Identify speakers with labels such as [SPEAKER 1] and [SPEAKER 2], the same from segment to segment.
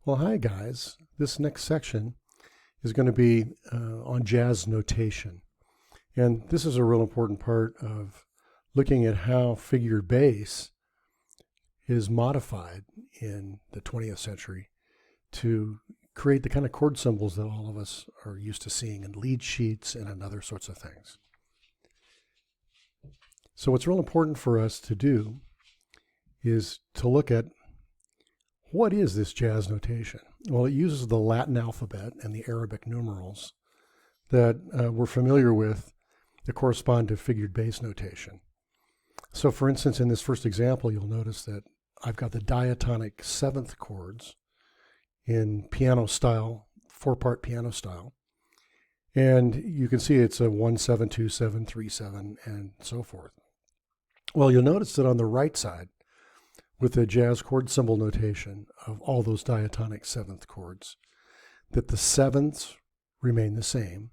[SPEAKER 1] Well, hi guys. This next section is going to be on jazz notation. And this is a real important part of looking at how figured bass is modified in the 20th century to create the kind of chord symbols that all of us are used to seeing in lead sheets and in other sorts of things. So what's real important for us to do is to look at what is this jazz notation? Well, it uses the Latin alphabet and the Arabic numerals that we're familiar with that correspond to figured bass notation. So for instance, in this first example, you'll notice that I've got the diatonic seventh chords in piano style, 4-part piano style. And you can see it's a 1, 7, 2, 7, 3, 7, and so forth. Well, you'll notice that on the right side, with the jazz chord symbol notation of all those diatonic seventh chords, that the sevenths remain the same.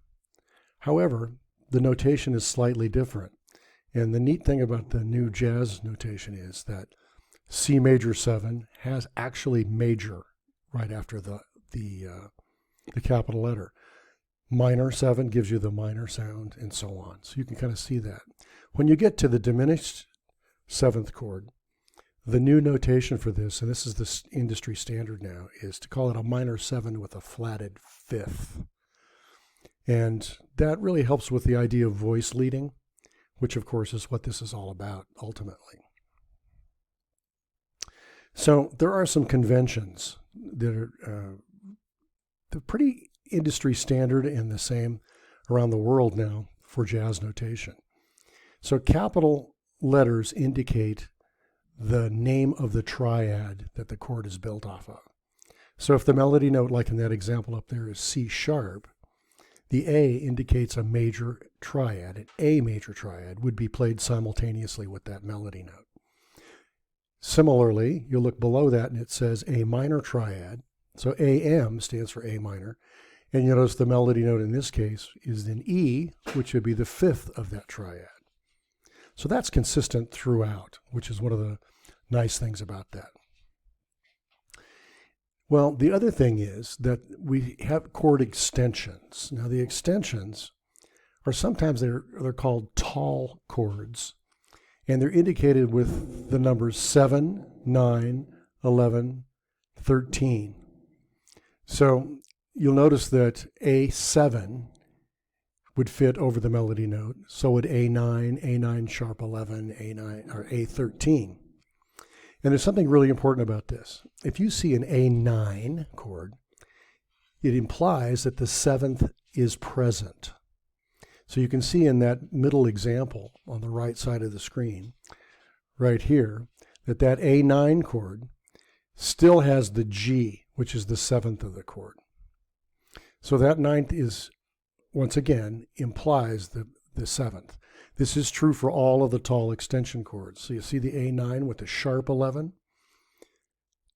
[SPEAKER 1] However, the notation is slightly different. And the neat thing about the new jazz notation is that C major 7 has actually major right after the capital letter. Minor 7 gives you the minor sound, and so on. So you can kind of see that. When you get to the diminished seventh chord, the new notation for this, and this is the industry standard now, is to call it a minor 7 with a flatted fifth. And that really helps with the idea of voice leading, which of course is what this is all about ultimately. So there are some conventions that are they're pretty industry standard and the same around the world now for jazz notation. So capital letters indicate the name of the triad that the chord is built off of. So if the melody note, like in that example up there, is C sharp, the A indicates a major triad. An A major triad would be played simultaneously with that melody note. Similarly, you'll look below that and it says A minor triad. So AM stands for A minor. And you notice the melody note in this case is in E, which would be the fifth of that triad. So that's consistent throughout, which is one of the nice things about that. Well, the other thing is that we have chord extensions. Now the extensions are sometimes they're called tall chords, and they're indicated with the numbers 7, 9, 11, 13. So you'll notice that A7 would fit over the melody note. So would A9, A9 sharp 11, A9 or A13. And there's something really important about this. If you see an A9 chord, it implies that the seventh is present. So you can see in that middle example on the right side of the screen, right here, that that A9 chord still has the G, which is the seventh of the chord. So that ninth is, once again, implies the seventh. This is true for all of the tall extension chords. So you see the A9 with the sharp 11.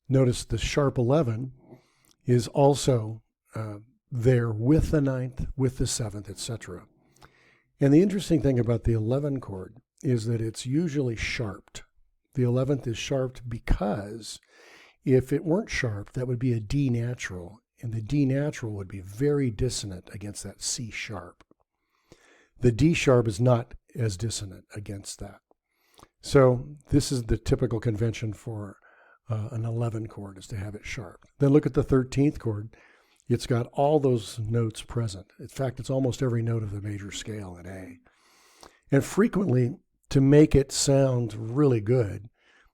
[SPEAKER 1] Notice the sharp 11 is also there with the ninth, with the seventh, etc. And the interesting thing about the 11 chord is that it's usually sharped. The 11th is sharped because if it weren't sharp, that would be a D natural, and the D natural would be very dissonant against that C sharp. The D sharp is not as dissonant against that. So this is the typical convention for an 11 chord, is to have it sharp. Then look at the 13th chord. It's got all those notes present. In fact, it's almost every note of the major scale in A. And frequently, to make it sound really good,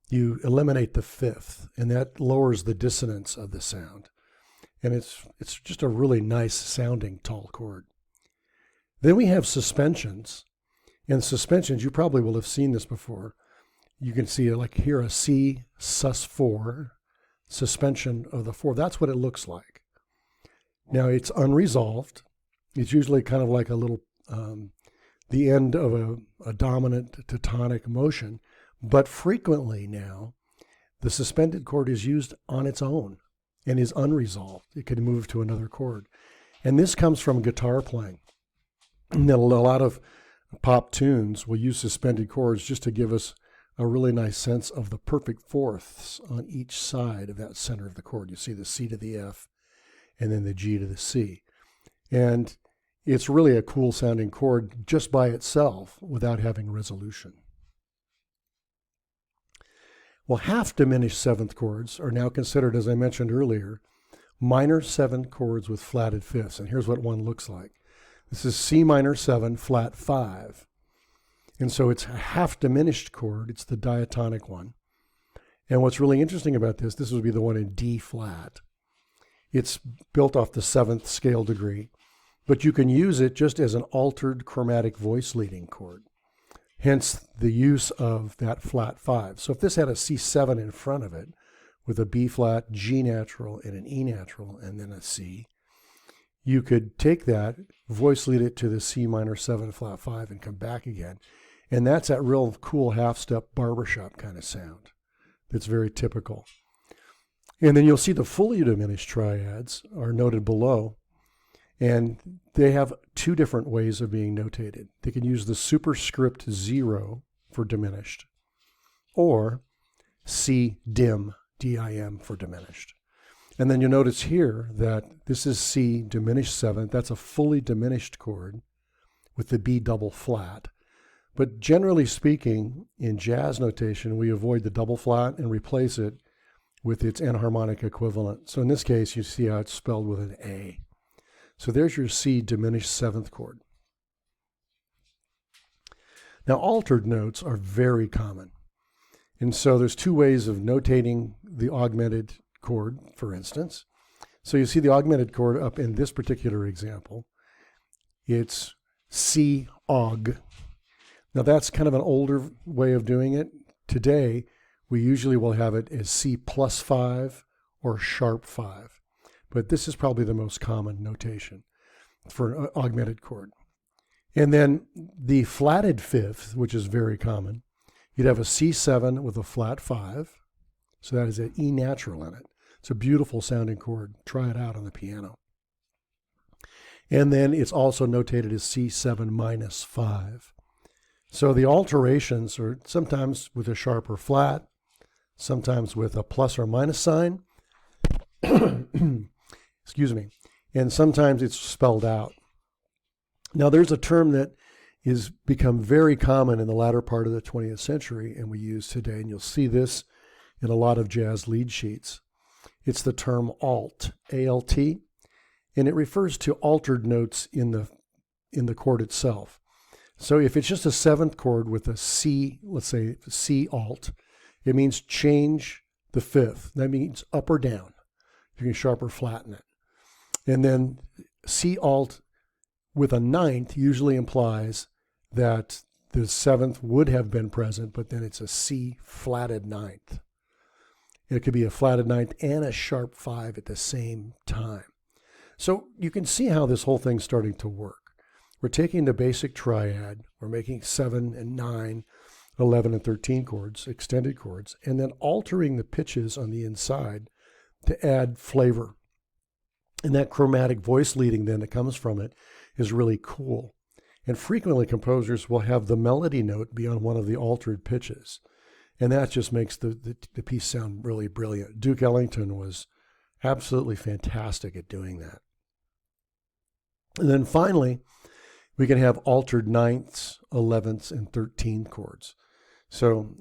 [SPEAKER 1] you eliminate the fifth, and that lowers the dissonance of the sound. And it's just a really nice sounding tall chord. Then we have suspensions. And suspensions, you probably will have seen this before. You can see like here a C sus4, suspension of the 4. That's what it looks like. Now it's unresolved. It's usually kind of like a little, the end of a dominant to tonic motion. But frequently now, the suspended chord is used on its own and is unresolved. It can move to another chord. And this comes from guitar playing. And a lot of pop tunes will use suspended chords just to give us a really nice sense of the perfect fourths on each side of that center of the chord. You see the C to the F and then the G to the C. And it's really a cool sounding chord just by itself without having resolution. Well, half diminished seventh chords are now considered, as I mentioned earlier, minor 7 chords with flatted fifths. And here's what one looks like. This is C minor 7, flat 5. And so it's a half diminished chord. It's the diatonic one. And what's really interesting about this would be the one in D flat. It's built off the 7th scale degree, but you can use it just as an altered chromatic voice leading chord. Hence the use of that flat 5. So if this had a C7 in front of it with a B flat, G natural, and an E natural, and then a C, you could take that, voice lead it to the C minor 7 flat 5 and come back again. And that's that real cool half-step barbershop kind of sound that's very typical. And then you'll see the fully diminished triads are noted below. And they have 2 different ways of being notated. They can use the superscript 0 for diminished, or C dim, D-I-M, for diminished. And then you'll notice here that this is C diminished 7th. That's a fully diminished chord with the B double flat. But generally speaking, in jazz notation, we avoid the double flat and replace it with its enharmonic equivalent. So in this case, you see how it's spelled with an A. So there's your C diminished 7th chord. Now, altered notes are very common. And so there's 2 ways of notating the augmented chord, for instance. So you see the augmented chord up in this particular example. It's C aug. Now that's kind of an older way of doing it. Today, we usually will have it as C plus 5 or sharp 5. But this is probably the most common notation for an augmented chord. And then the flatted fifth, which is very common, you'd have a C7 with a flat 5. So that is an E natural in it. It's a beautiful sounding chord. Try it out on the piano. And then it's also notated as C7 minus 5. So the alterations are sometimes with a sharper flat, sometimes with a plus or minus sign. Excuse me. And sometimes it's spelled out. Now there's a term that is become very common in the latter part of the 20th century and we use today, and you'll see this in a lot of jazz lead sheets. It's the term alt, A-L-T, and it refers to altered notes in the chord itself. So if it's just a 7th chord with a C, let's say C alt, it means change the 5th. That means up or down. You can sharp or flatten it. And then C alt with a 9th usually implies that the 7th would have been present, but then it's a C flatted 9th. It could be a flatted 9th and a sharp 5 at the same time. So you can see how this whole thing's starting to work. We're taking the basic triad, we're making 7 and 9, 11 and 13 chords, extended chords, and then altering the pitches on the inside to add flavor. And that chromatic voice leading then that comes from it is really cool. And frequently composers will have the melody note be on one of the altered pitches. And that just makes the piece sound really brilliant. Duke Ellington was absolutely fantastic at doing that. And then finally, we can have altered 9ths, 11ths, and 13th chords. So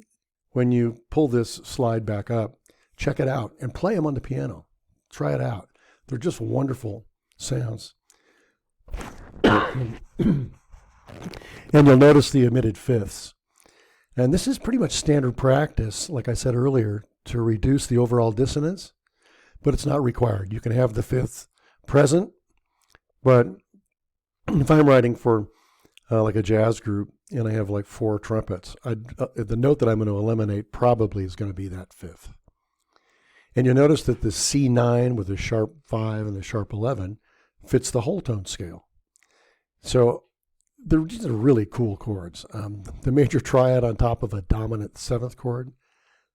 [SPEAKER 1] when you pull this slide back up, check it out and play them on the piano. Try it out. They're just wonderful sounds. And you'll notice the omitted fifths. And this is pretty much standard practice, like I said earlier, to reduce the overall dissonance, but it's not required. You can have the fifth present, but if I'm writing for like a jazz group and I have like 4 trumpets, the note that I'm going to eliminate probably is going to be that fifth. And you'll notice that the C9 with the sharp 5 and the sharp 11 fits the whole tone scale. So these are really cool chords. The major triad on top of a dominant 7th chord,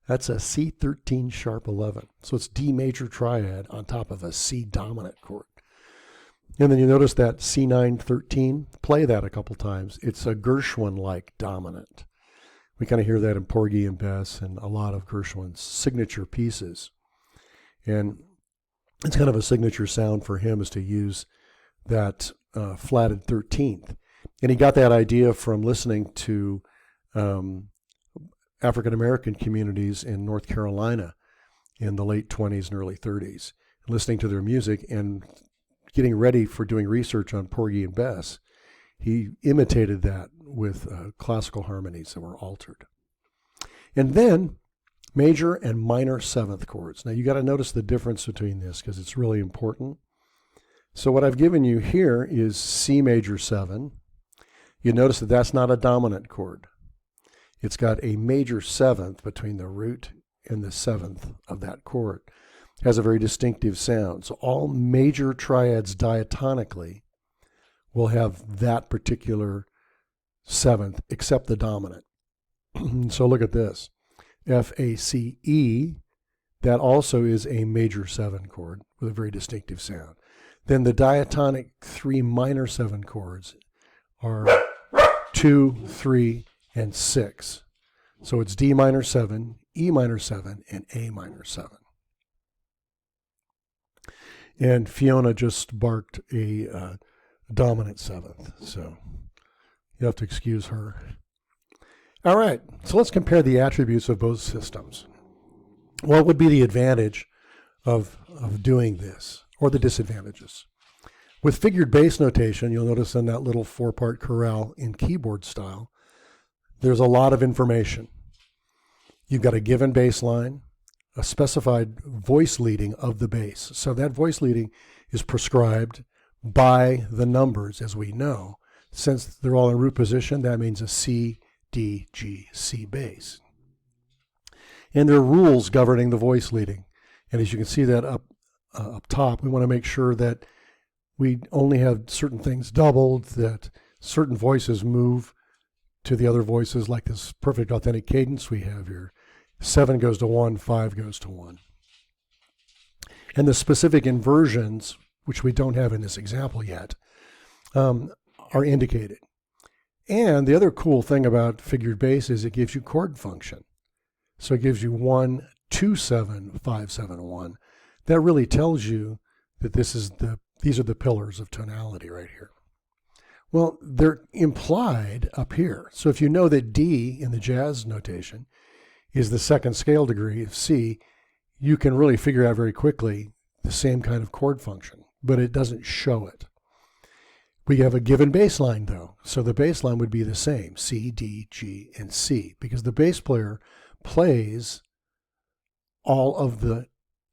[SPEAKER 1] that's a C13 sharp 11. So it's D major triad on top of a C dominant chord. And then you notice that C9 13, play that a couple times. It's a Gershwin-like dominant We kind of hear that in Porgy and Bess and a lot of Gershwin's signature pieces. And it's kind of a signature sound for him is to use that flatted 13th. And he got that idea from listening to African American communities in North Carolina in the late 20s and early 30s, listening to their music and getting ready for doing research on Porgy and Bess. He imitated that with classical harmonies that were altered. And then major and minor seventh chords. Now you got to notice the difference between this because it's really important. So what I've given you here is C major 7. You notice that that's not a dominant chord. It's got a major seventh between the root and the seventh of that chord. It has a very distinctive sound. So all major triads diatonically will have that particular seventh except the dominant. So look at this. F, A, C, E, that also is a major 7 chord with a very distinctive sound. Then the diatonic 3 minor 7 chords are 2, 3, and 6. So it's D minor 7, E minor 7, and A minor 7. And Fiona just barked a dominant 7th, so you have to excuse her. All right, so let's compare the attributes of both systems. What would be the advantage of doing this, or the disadvantages? With figured bass notation, you'll notice in that little 4-part chorale in keyboard style, there's a lot of information. You've got a given bass line, a specified voice leading of the bass. So that voice leading is prescribed by the numbers, as we know. Since they're all in root position, that means a C, D, G, C bass. And there are rules governing the voice leading. And as you can see that up top, we want to make sure that we only have certain things doubled, that certain voices move to the other voices, like this perfect authentic cadence we have here. 7 goes to 1, 5 goes to 1. And the specific inversions, which we don't have in this example yet, are indicated. And the other cool thing about figured bass is it gives you chord function. So it gives you 1, 2, 7, 5, 7, 1. That really tells you that these are the pillars of tonality right here. Well, they're implied up here. So if you know that D in the jazz notation is the second scale degree of C, you can really figure out very quickly the same kind of chord function, but it doesn't show it. We have a given bass line though, so the bass line would be the same, C, D, G, and C, because the bass player plays all of the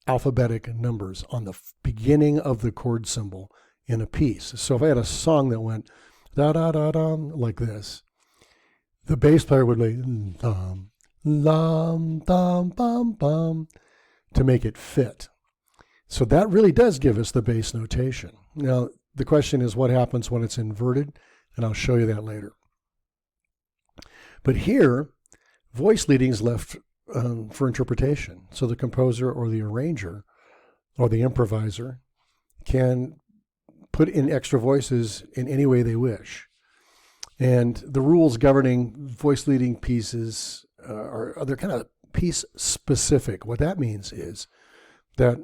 [SPEAKER 1] alphabetic numbers on the beginning of the chord symbol in a piece. So if I had a song that went da-da-da-dum like this, the bass player would play dum, dum, dum, bum, bum to make it fit. So that really does give us the bass notation. Now, the question is what happens when it's inverted, and I'll show you that later. But here, voice leading is left for interpretation. So the composer or the arranger or the improviser can put in extra voices in any way they wish. And the rules governing voice leading pieces they're kind of piece specific. What that means is that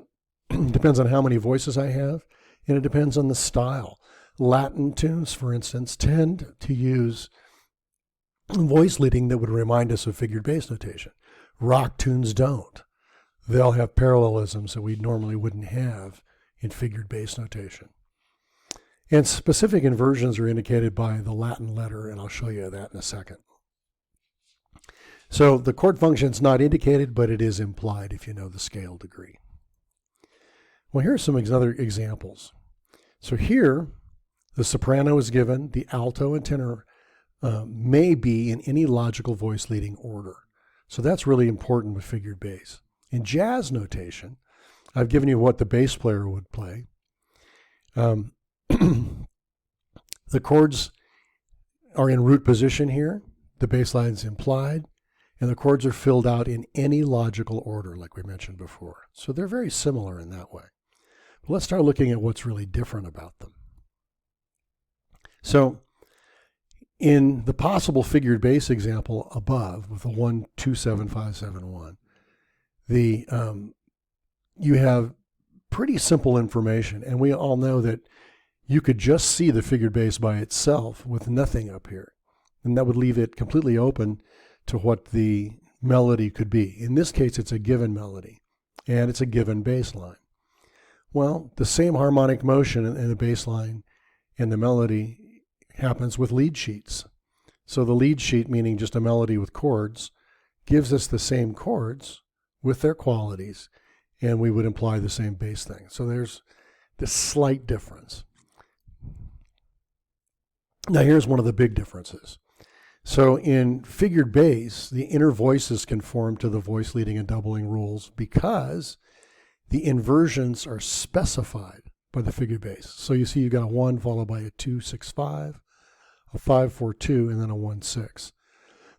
[SPEAKER 1] it depends on how many voices I have, and it depends on the style. Latin tunes, for instance, tend to use voice leading that would remind us of figured bass notation. Rock tunes don't. They'll have parallelisms that we normally wouldn't have in figured bass notation. And specific inversions are indicated by the Latin letter, and I'll show you that in a second. So the chord function is not indicated, but it is implied if you know the scale degree. Well, here are some other examples. So here, the soprano is given, the alto and tenor may be in any logical voice leading order. So that's really important with figured bass. In jazz notation, I've given you what the bass player would play. The chords are in root position here. The bass line is implied. And the chords are filled out in any logical order, like we mentioned before. So they're very similar in that way. But let's start looking at what's really different about them. So In the possible figured bass example above with the 1 2 7 5 7 1, you have pretty simple information, and we all know that you could just see the figured bass by itself with nothing up here, and that would leave it completely open to what the melody could be. In this case, it's a given melody, and it's a given bass line. Well, the same harmonic motion in the bass line and the melody happens with lead sheets. So the lead sheet, meaning just a melody with chords, gives us the same chords with their qualities, and we would imply the same bass thing. So there's this slight difference. Now here's one of the big differences. So in figured bass, the inner voices conform to the voice leading and doubling rules because the inversions are specified by the figured bass. So you see you've got a 1 followed by a 2 6 5, a 5 4 2, and then a 1 6.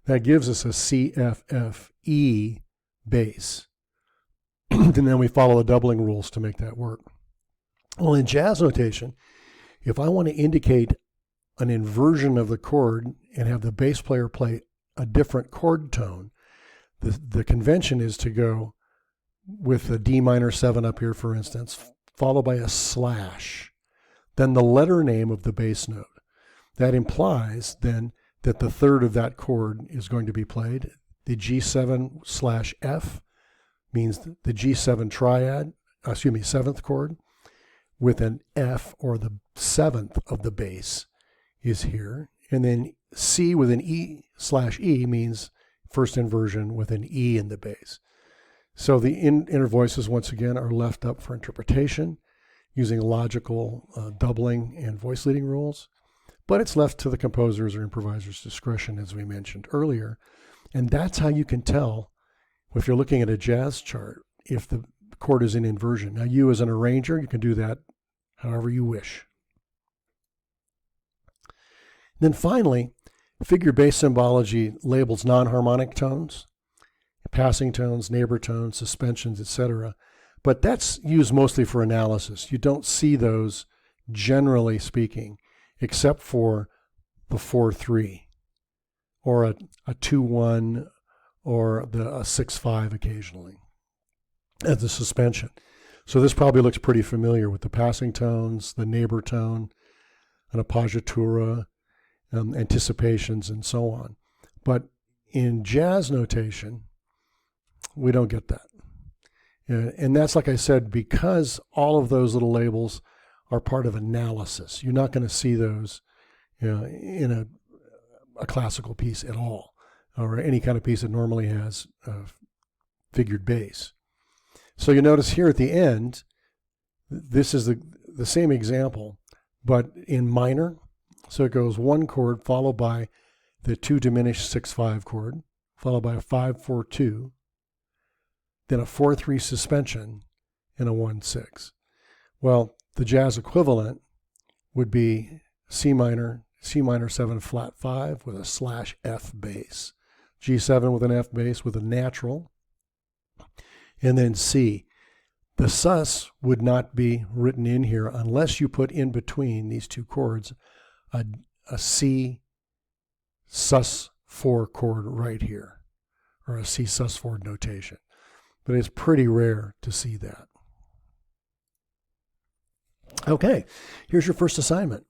[SPEAKER 1] That gives us a C F F E bass. And then we follow the doubling rules to make that work. Well, in jazz notation, if I want to indicate an inversion of the chord and have the bass player play a different chord tone, the convention is to go with a D minor 7 up here, for instance, followed by a slash, then the letter name of the bass note. That implies then that the third of that chord is going to be played. The G7/F means the G7 triad, seventh chord, with an F, or the seventh of the bass, is here. And then C with an E/E means first inversion with an E in the bass. So the inner voices, once again, are left up for interpretation using logical doubling and voice leading rules. But it's left to the composer's or improviser's discretion, as we mentioned earlier. And that's how you can tell, if you're looking at a jazz chart, if the chord is in inversion. Now, you as an arranger, you can do that however you wish. Then finally, figure bass symbology labels non-harmonic tones, passing tones, neighbor tones, suspensions, etc. But that's used mostly for analysis. You don't see those, generally speaking, except for the 4/3 or a 2/1 or a 6/5 occasionally as the suspension. So this probably looks pretty familiar with the passing tones, the neighbor tone, an appoggiatura, anticipations, and so on. But in jazz notation, we don't get that. And that's, like I said, because all of those little labels are part of analysis. You're not going to see those in a classical piece at all, or any kind of piece that normally has figured bass. So you notice here at the end, this is the same example, but in minor. So it goes one chord followed by the 2 diminished 6/5 chord, followed by a 5/4/2, then a 4/3 suspension, and a 1/6. Well, the jazz equivalent would be C minor 7 flat 5 with a /F bass, G7 with an F bass with a natural, and then C. The sus would not be written in here unless you put in between these two chords a C sus4 chord right here, or a C sus4 notation. But it's pretty rare to see that. Okay, here's your first assignment.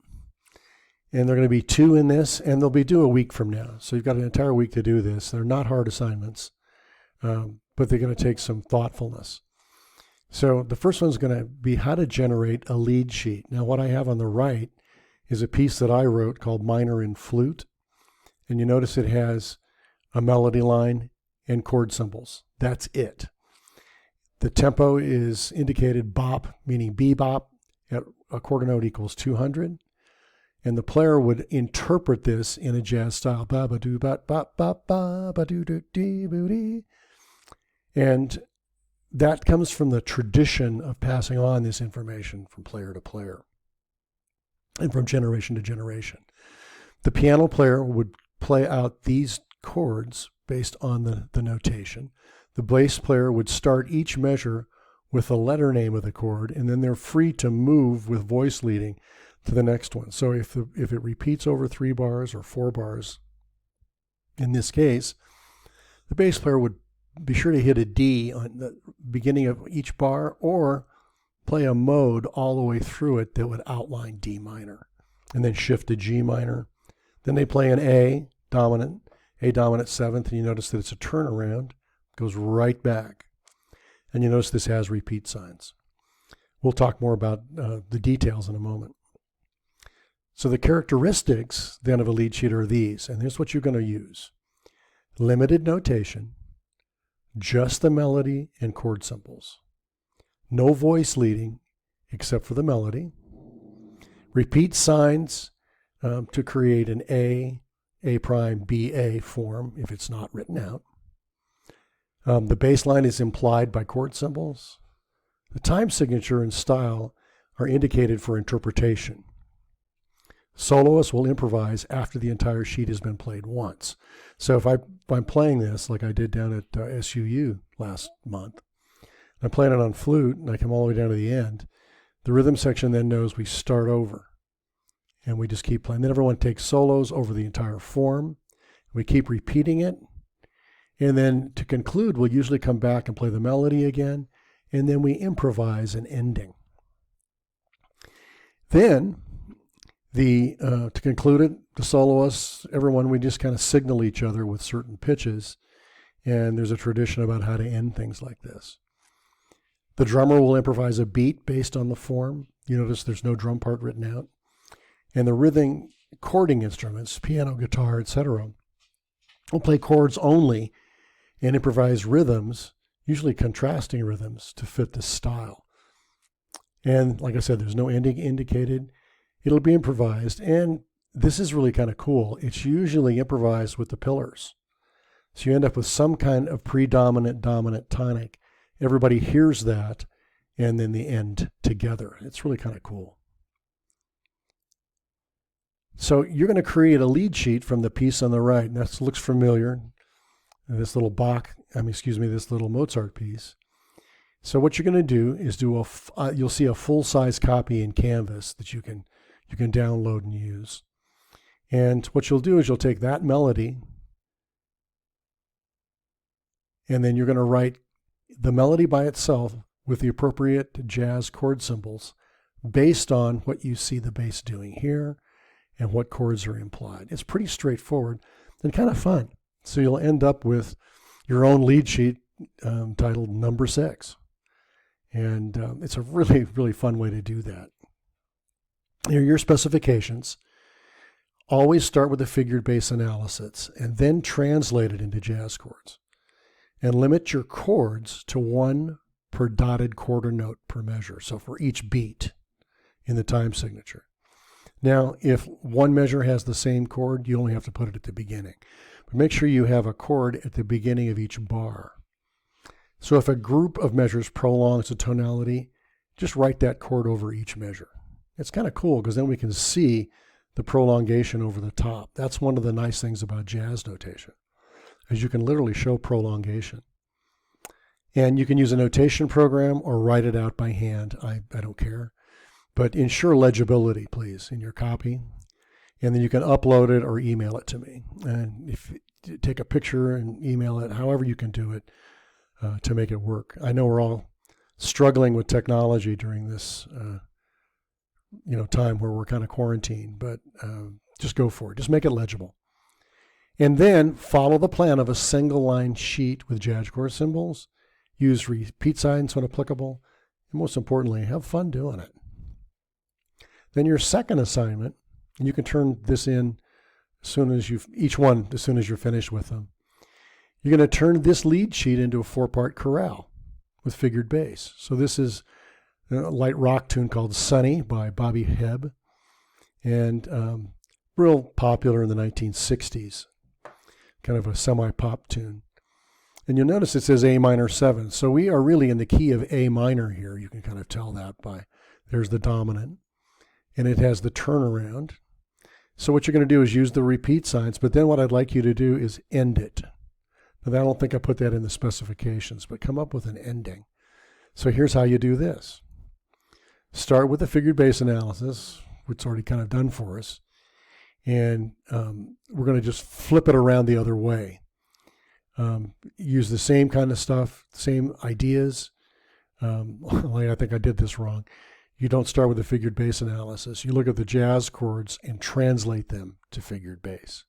[SPEAKER 1] And there are going to be 2 in this, and they'll be due a week from now. So you've got an entire week to do this. They're not hard assignments, but they're going to take some thoughtfulness. So the first one's going to be how to generate a lead sheet. Now, what I have on the right is a piece that I wrote called Minor in Flute. And you notice it has a melody line and chord symbols. That's it. The tempo is indicated bop, meaning bebop, at a quarter note equals 200. And the player would interpret this in a jazz style. And that comes from the tradition of passing on this information from player to player and from generation to generation. The piano player would play out these chords based on the notation. The bass player would start each measure with the letter name of the chord, and then they're free to move with voice leading to the next one. So if it repeats over 3 bars or 4 bars, in this case, the bass player would be sure to hit a D on the beginning of each bar or play a mode all the way through it that would outline D minor and then shift to G minor. Then they play an A dominant 7th, and you notice that it's a turnaround, goes right back. And you notice this has repeat signs. We'll talk more about the details in a moment. So the characteristics then of a lead sheet are these, and here's what you're going to use. Limited notation, just the melody and chord symbols. No voice leading except for the melody. Repeat signs to create an A prime, B, A form if it's not written out. The bass line is implied by chord symbols. The time signature and style are indicated for interpretation. Soloists will improvise after the entire sheet has been played once. So if I'm playing this like I did down at SUU last month, I'm playing it on flute and I come all the way down to the end, the rhythm section then knows we start over and we just keep playing. Then everyone takes solos over the entire form. We keep repeating it. And then to conclude, we'll usually come back and play the melody again, and then we improvise an ending. Then, to conclude it, the soloists, everyone, we just kind of signal each other with certain pitches, and there's a tradition about how to end things like this. The drummer will improvise a beat based on the form. You notice there's no drum part written out. And the rhythm chording instruments, piano, guitar, etc., will play chords only and improvise rhythms, usually contrasting rhythms, to fit the style. And like I said, there's no ending indicated. It'll be improvised, and this is really kind of cool. It's usually improvised with the pillars. So you end up with some kind of predominant, dominant tonic. Everybody hears that, and then they end together. It's really kind of cool. So you're going to create a lead sheet from the piece on the right, and that looks familiar. This little this little Mozart piece. So what you're going to do is you'll see a full-size copy in Canvas that you can download and use. And what you'll do is you'll take that melody, and then you're going to write the melody by itself with the appropriate jazz chord symbols based on what you see the bass doing here and what chords are implied. It's pretty straightforward and kind of fun. So you'll end up with your own lead sheet titled Number 6. And it's a really, really fun way to do that. Here are your specifications. Always start with a figured bass analysis and then translate it into jazz chords. And limit your chords to 1 per dotted quarter note per measure. So for each beat in the time signature. Now, if one measure has the same chord, you only have to put it at the beginning. But make sure you have a chord at the beginning of each bar. So if a group of measures prolongs a tonality, just write that chord over each measure. It's kind of cool because then we can see the prolongation over the top. That's one of the nice things about jazz notation, is you can literally show prolongation. And you can use a notation program or write it out by hand. I don't care. But ensure legibility, please, in your copy. And then you can upload it or email it to me. And if you take a picture and email it, however you can do it to make it work. I know we're all struggling with technology during this time where we're kind of quarantined, but just go for it. Just make it legible. And then follow the plan of a single line sheet with jazz chord symbols. Use repeat signs when applicable. And most importantly, have fun doing it. Then your second assignment, and you can turn this in as soon as you're finished with them. You're going to turn this lead sheet into a 4-part chorale with figured bass. So this is a light rock tune called Sunny by Bobby Hebb, and real popular in the 1960s, kind of a semi-pop tune. And you'll notice it says A minor 7. So we are really in the key of A minor here. You can kind of tell that by, there's the dominant, and it has the turnaround. So what you're going to do is use the repeat signs, but then what I'd like you to do is end it. Now, I don't think I put that in the specifications, but come up with an ending. So here's how you do this. Start with the figured bass analysis, it's already kind of done for us. And we're going to just flip it around the other way. Use the same kind of stuff, same ideas. I think I did this wrong. You don't start with a figured bass analysis. You look at the jazz chords and translate them to figured bass.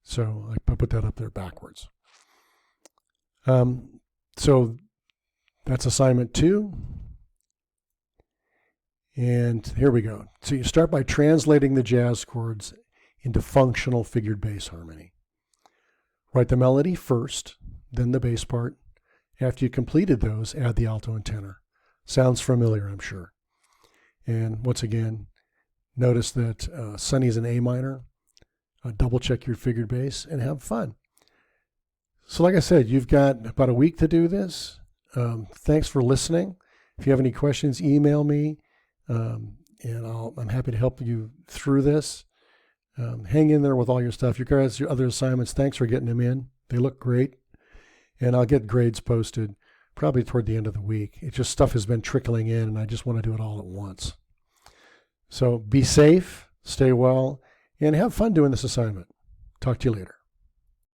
[SPEAKER 1] So I put that up there backwards. So that's assignment 2. And here we go. So you start by translating the jazz chords into functional figured bass harmony. Write the melody first, then the bass part. After you completed those, add the alto and tenor. Sounds familiar, I'm sure. And once again, notice that Sonny's in A minor. Double check your figured bass and have fun. So like I said, you've got about a week to do this. Thanks for listening. If you have any questions, email me, and I'm happy to help you through this. Hang in there with all your stuff. Your other assignments, thanks for getting them in. They look great. And I'll get grades posted probably toward the end of the week. It's just stuff has been trickling in, and I just want to do it all at once. So be safe, stay well, and have fun doing this assignment. Talk to you later.